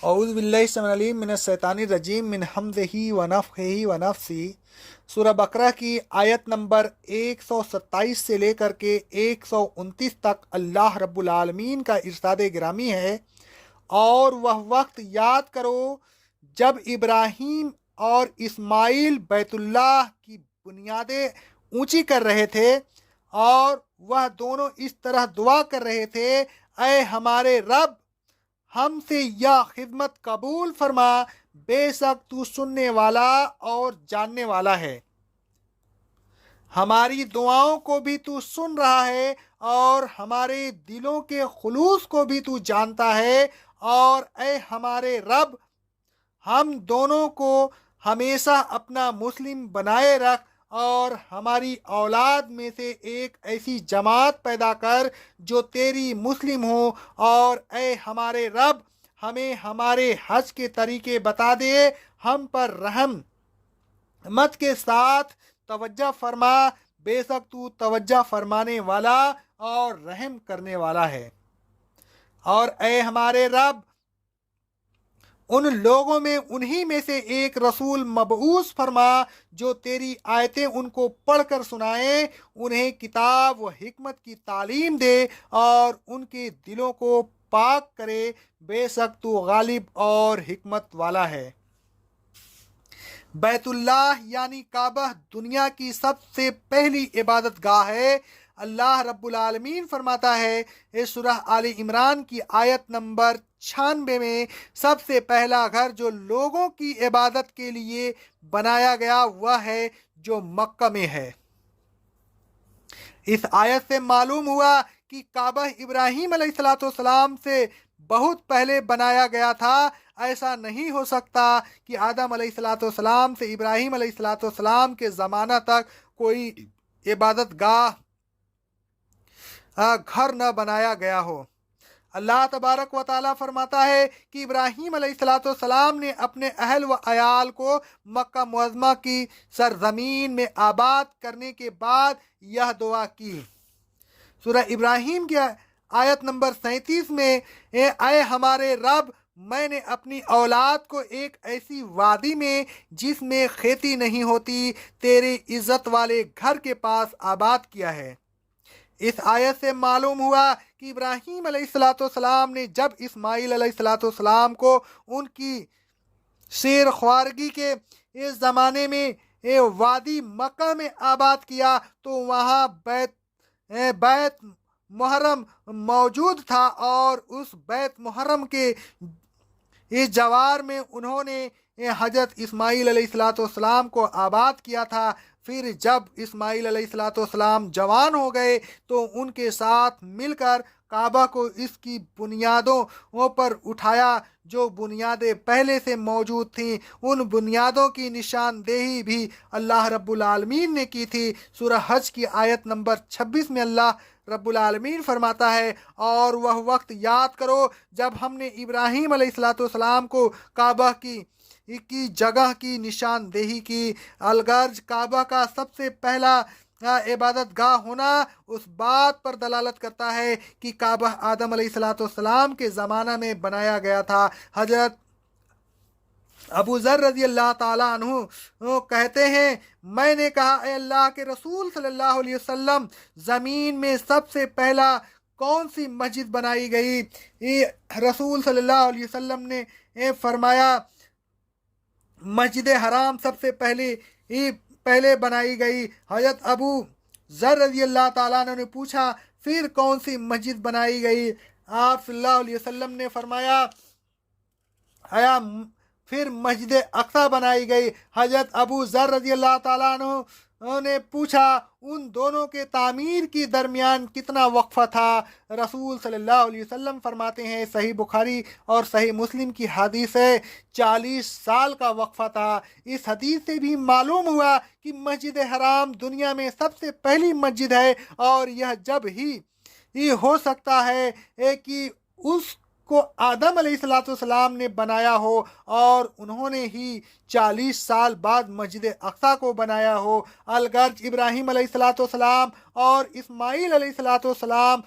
اعوذ باللہ السمیع العلیم من الشیطان الرجیم من حمزہ ونفخہ ونفثہ۔ سورہ بقرہ کی آیت نمبر 127 سے لے کر کے 129 تک اللہ رب العالمین کا ارشاد گرامی ہے، اور وہ وقت یاد کرو جب ابراہیم اور اسماعیل بیت اللہ کی بنیادیں اونچی کر رہے تھے، اور وہ دونوں اس طرح دعا کر رہے تھے: اے ہمارے رب، ہم سے یہ خدمت قبول فرما، بے شک تو سننے والا اور جاننے والا ہے۔ ہماری دعاؤں کو بھی تو سن رہا ہے، اور ہمارے دلوں کے خلوص کو بھی تو جانتا ہے۔ اور اے ہمارے رب، ہم دونوں کو ہمیشہ اپنا مسلم بنائے رکھ، اور ہماری اولاد میں سے ایک ایسی جماعت پیدا کر جو تیری مسلم ہو۔ اور اے ہمارے رب، ہمیں ہمارے حج کے طریقے بتا دے، ہم پر رحمت کے ساتھ توجہ فرما، بے شک تو توجہ فرمانے والا اور رحم کرنے والا ہے۔ اور اے ہمارے رب، ان لوگوں میں انہی میں سے ایک رسول مبعوث فرما جو تیری آیتیں ان کو پڑھ کر سنائیں، انہیں کتاب و حکمت کی تعلیم دے، اور ان کے دلوں کو پاک کرے، بے شک تو غالب اور حکمت والا ہے۔ بیت اللہ یعنی کعبہ دنیا کی سب سے پہلی عبادت گاہ ہے۔ اللہ رب العالمین فرماتا ہے اس سورہ آل عمران کی آیت نمبر 96 میں، سب سے پہلا گھر جو لوگوں کی عبادت کے لیے بنایا گیا وہ ہے جو مکہ میں ہے۔ اس آیت سے معلوم ہوا کہ کعبہ ابراہیم علیہ السلام سے بہت پہلے بنایا گیا تھا۔ ایسا نہیں ہو سکتا کہ آدم علیہ السلام سے ابراہیم علیہ السلام کے زمانہ تک کوئی عبادت گاہ گھر نہ بنایا گیا ہو۔ اللہ تبارک و تعالیٰ فرماتا ہے کہ ابراہیم علیہ السلام نے اپنے اہل و عیال کو مکہ معظمہ کی سرزمین میں آباد کرنے کے بعد یہ دعا کی۔ سورہ ابراہیم کی آیت نمبر 37 میں، اے ہمارے رب، میں نے اپنی اولاد کو ایک ایسی وادی میں جس میں کھیتی نہیں ہوتی تیرے عزت والے گھر کے پاس آباد کیا ہے۔ اس آیت سے معلوم ہوا کہ ابراہیم علیہ السلام نے جب اسماعیل علیہ السلام کو ان کی شیر خوارگی کے اس زمانے میں وادی مکہ میں آباد کیا تو وہاں بیت محرم موجود تھا، اور اس بیت محرم کے اس جوار میں انہوں نے حضرت اسماعیل علیہ السلام کو آباد کیا تھا۔ پھر جب اسماعیل علیہ السلام جوان ہو گئے تو ان کے ساتھ مل کر کعبہ کو اس کی بنیادوں پر اٹھایا جو بنیادیں پہلے سے موجود تھیں۔ ان بنیادوں کی نشاندہی بھی اللہ رب العالمین نے کی تھی۔ سورہ حج کی آیت نمبر 26 میں اللہ رب العالمین فرماتا ہے: اور وہ وقت یاد کرو جب ہم نے ابراہیم علیہ السلام کو کعبہ کی جگہ کی نشاندہی کی۔ الغرض کعبہ کا سب سے پہلا عبادت گاہ ہونا اس بات پر دلالت کرتا ہے کہ کعبہ آدم علیہ السلام کے زمانہ میں بنایا گیا تھا۔ حضرت ابو ذر رضی اللہ تعالیٰ عنہ کہتے ہیں، میں نے کہا اے اللہ کے رسول صلی اللہ علیہ وسلم، زمین میں سب سے پہلا کون سی مسجد بنائی گئی؟ رسول صلی اللہ علیہ وسلم نے فرمایا مسجد حرام سب سے پہلے بنائی گئی۔ حضرت ابو ذر رضی اللہ تعالیٰ عنہ نے پوچھا پھر کون سی مسجد بنائی گئی؟ آپ صلی اللہ علیہ وسلم نے فرمایا پھر مسجد اقصی بنائی گئی۔ حضرت ابو ذر رضی اللہ تعالیٰ عنہ نے پوچھا ان دونوں کے تعمیر کی درمیان کتنا وقفہ تھا؟ رسول صلی اللہ علیہ وسلم فرماتے ہیں، صحیح بخاری اور صحیح مسلم کی حدیث ہے، 40 سال کا وقفہ تھا۔ اس حدیث سے بھی معلوم ہوا کہ مسجد حرام دنیا میں سب سے پہلی مسجد ہے، اور یہ جب ہی ہو سکتا ہے کہ اس کو آدم علیہ السلام نے بنایا ہو، اور انہوں نے ہی 40 سال بعد مسجد اقصی کو بنایا ہو۔ الغرض ابراہیم علیہ السلام اور اسماعیل علیہ السلام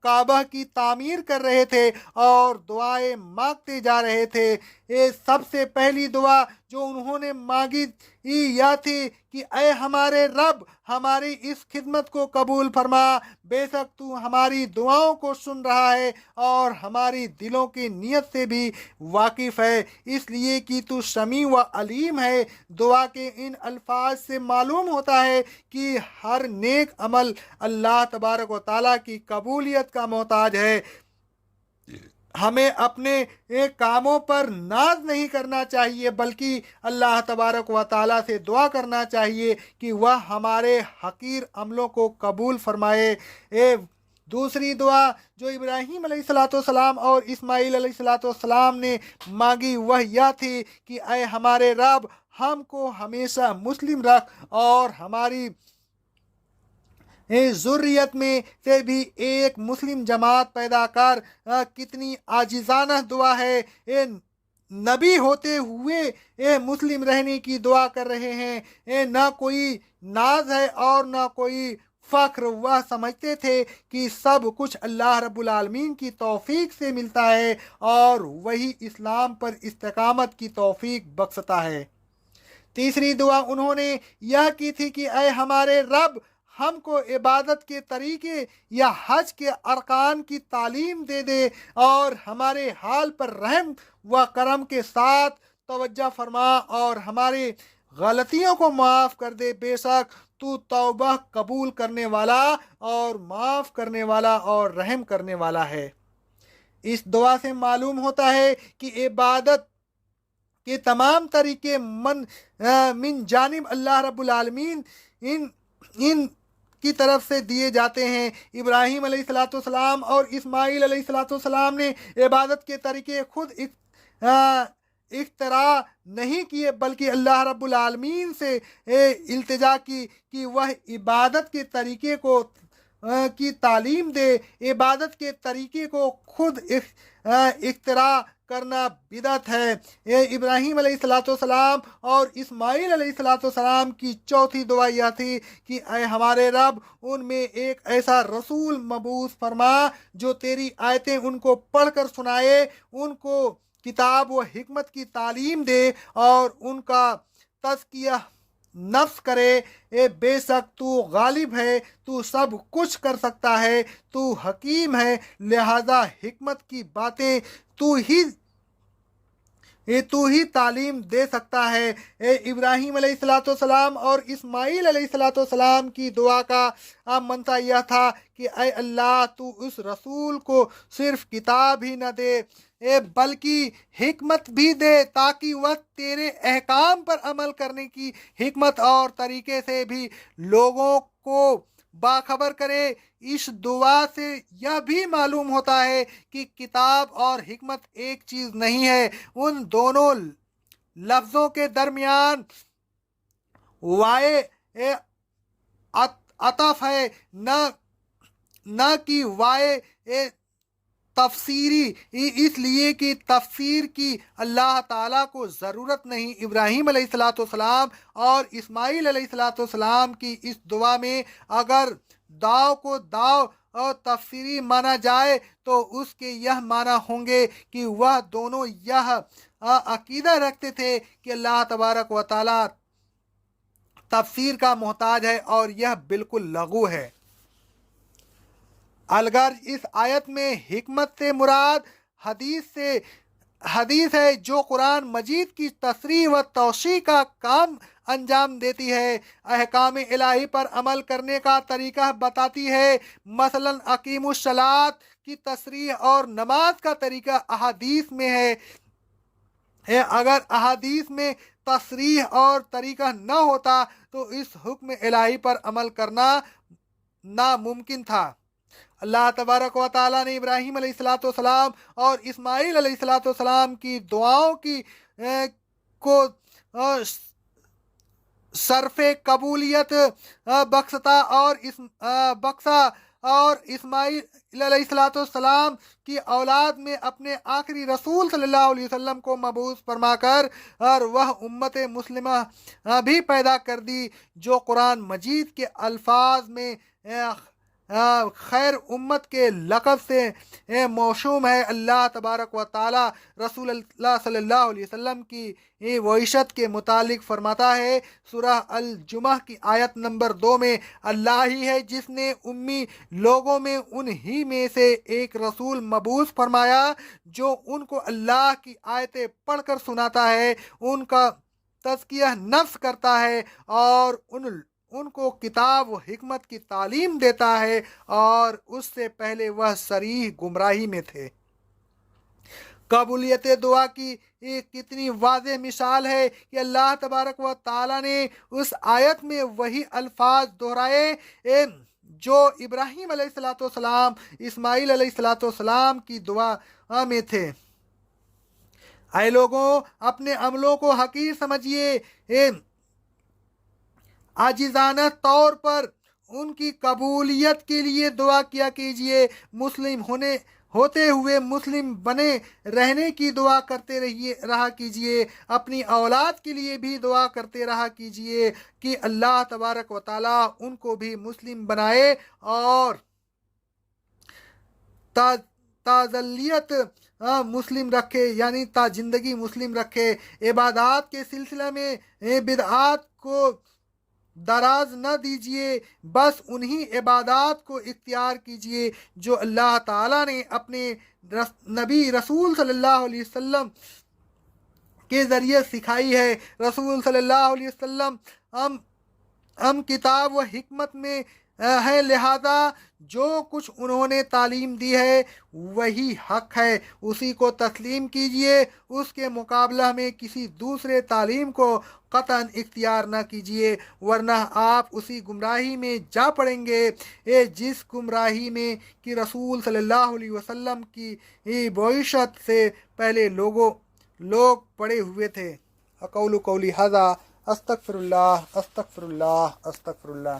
کعبہ کی تعمیر کر رہے تھے اور دعائیں مانگتے جا رہے تھے، یہ سب سے پہلی دعا جو انہوں نے مانگی یہ تھی کہ اے ہمارے رب، ہماری اس خدمت کو قبول فرما، بے شک تو ہماری دعاؤں کو سن رہا ہے اور ہماری دلوں کی نیت سے بھی واقف ہے، اس لیے کہ تو سمیع و علیم ہے۔ دعا کے ان الفاظ سے معلوم ہوتا ہے کہ ہر نیک عمل اللہ تبارک و تعالیٰ کی قبولیت کا محتاج ہے۔ ہمیں اپنے کاموں پر ناز نہیں کرنا چاہیے، بلکہ اللہ تبارک و تعالیٰ سے دعا کرنا چاہیے کہ وہ ہمارے حقیر عملوں کو قبول فرمائے۔ دوسری دعا جو ابراہیم علیہ السلام اور اسماعیل علیہ السلام نے مانگی وہ یہ تھی کہ اے ہمارے رب، ہم کو ہمیشہ مسلم رکھ اور ہماری ذریت میں سے بھی ایک مسلم جماعت پیدا کر۔ کتنی عاجزانہ دعا ہے، نبی ہوتے ہوئے مسلم رہنے کی دعا کر رہے ہیں، نہ کوئی ناز ہے اور نہ کوئی فخر۔ وہ سمجھتے تھے کہ سب کچھ اللہ رب العالمین کی توفیق سے ملتا ہے اور وہی اسلام پر استقامت کی توفیق بخشتا ہے۔ تیسری دعا انہوں نے یہ کی تھی کہ اے ہمارے رب، ہم کو عبادت کے طریقے یا حج کے ارکان کی تعلیم دے دے اور ہمارے حال پر رحم و کرم کے ساتھ توجہ فرما اور ہماری غلطیوں کو معاف کر دے، بے شک تو توبہ قبول کرنے والا اور معاف کرنے والا اور رحم کرنے والا ہے۔ اس دعا سے معلوم ہوتا ہے کہ عبادت کے تمام طریقے من جانب اللہ رب العالمین ان کی طرف سے دیے جاتے ہیں۔ ابراہیم علیہ السلام اور اسماعیل علیہ السلام نے عبادت کے طریقے خود اختراع نہیں کیے، بلکہ اللہ رب العالمین سے التجا کی کہ وہ عبادت کے طریقے کو کی تعلیم دے۔ عبادت کے طریقے کو خود اختراع کرنا بدعت ہے۔ ابراہیم علیہ السلام اور اسماعیل علیہ السلام کی چوتھی دعا یہ تھی کہ اے ہمارے رب، ان میں ایک ایسا رسول مبعوث فرما جو تیری آیتیں ان کو پڑھ کر سنائے، ان کو کتاب و حکمت کی تعلیم دے اور ان کا تزکیہ نفس کرے۔ بے شک تو غالب ہے، تو سب کچھ کر سکتا ہے، تو حکیم ہے، لہذا حکمت کی باتیں تو ہی تعلیم دے سکتا ہے۔ ابراہیم علیہ السلام اور اسماعیل علیہ السلام کی دعا کا منشا یہ تھا کہ اے اللہ، تو اس رسول کو صرف کتاب ہی نہ دے بلکہ حکمت بھی دے تاکہ وہ تیرے احکام پر عمل کرنے کی حکمت اور طریقے سے بھی لوگوں کو باخبر کرے۔ اس دعا سے یہ بھی معلوم ہوتا ہے کہ کتاب اور حکمت ایک چیز نہیں ہے، ان دونوں لفظوں کے درمیان وائے عطف ہے، نہ کہ وائے تفسیری، اس لیے کہ تفسیر کی اللہ تعالیٰ کو ضرورت نہیں۔ ابراہیم علیہ السلام اور اسماعیل علیہ السلام کی اس دعا میں اگر داؤ کو داؤ اور تفسیری مانا جائے تو اس کے یہ معنی ہوں گے کہ وہ دونوں یہ عقیدہ رکھتے تھے کہ اللہ تبارک و تعالیٰ تفسیر کا محتاج ہے اور یہ بالکل لغو ہے۔ الغرض اس آیت میں حکمت سے مراد حدیث ہے جو قرآن مجید کی تصریح و توسیع کا کام انجام دیتی ہے، احکام الہی پر عمل کرنے کا طریقہ بتاتی ہے۔ مثلا اقیم الصلاۃ کی تصریح اور نماز کا طریقہ احادیث میں ہے۔ اگر احادیث میں تصریح اور طریقہ نہ ہوتا تو اس حکم الہی پر عمل کرنا ناممکن تھا۔ اللہ تبارک و تعالیٰ نے ابراہیم علیہ السلام اور اسماعیل علیہ السلام کی دعاؤں کو صرف قبولیت بخشا اور اسماعیل علیہ السلام کی اولاد میں اپنے آخری رسول صلی اللہ علیہ وسلم کو مبعوث فرما کر اور وہ امت مسلمہ بھی پیدا کر دی جو قرآن مجید کے الفاظ میں خیر امت کے لقب سے موسوم ہے۔ اللہ تبارک و تعالی رسول اللہ صلی اللہ علیہ وسلم کی وعیشت کے متعلق فرماتا ہے سورہ الجمعہ کی آیت نمبر 2 میں، اللہ ہی ہے جس نے امی لوگوں میں انہی میں سے ایک رسول مبعوث فرمایا جو ان کو اللہ کی آیتیں پڑھ کر سناتا ہے، ان کا تزکیہ نفس کرتا ہے اور ان کو کتاب و حکمت کی تعلیم دیتا ہے، اور اس سے پہلے وہ صریح گمراہی میں تھے۔ قبولیت دعا کی ایک کتنی واضح مثال ہے کہ اللہ تبارک و تعالیٰ نے اس آیت میں وہی الفاظ دہرائے جو ابراہیم علیہ السلام اسماعیل علیہ السلام کی دعا میں تھے۔ اے لوگوں، اپنے عملوں کو حقیر سمجھیے، عاجزانہ طور پر ان کی قبولیت کے لیے دعا کیا کیجیے، مسلم ہوتے ہوئے مسلم بنے رہنے کی دعا کرتے رہا کیجیے، اپنی اولاد کے لیے بھی دعا کرتے رہا کیجیے کہ اللہ تبارک و تعالیٰ ان کو بھی مسلم بنائے اور تازلیت مسلم رکھے، یعنی تا زندگی مسلم رکھے۔ عبادات کے سلسلہ میں بدعات کو دراز نہ دیجیے، بس انہی عبادات کو اختیار کیجیے جو اللہ تعالیٰ نے اپنے نبی رسول صلی اللہ علیہ وسلم کے ذریعے سکھائی ہے۔ رسول صلی اللہ علیہ وسلم ہم کتاب و حکمت میں ہے، لہذا جو کچھ انہوں نے تعلیم دی ہے وہی حق ہے، اسی کو تسلیم کیجیے، اس کے مقابلہ میں کسی دوسرے تعلیم کو قطعاً اختیار نہ کیجیے، ورنہ آپ اسی گمراہی میں جا پڑیں گے جس گمراہی میں کہ رسول صلی اللہ علیہ وسلم کی بعثت سے پہلے لوگ پڑے ہوئے تھے۔ اقول قولی ھذا، استغفر اللہ استغفر اللہ استغفر اللہ۔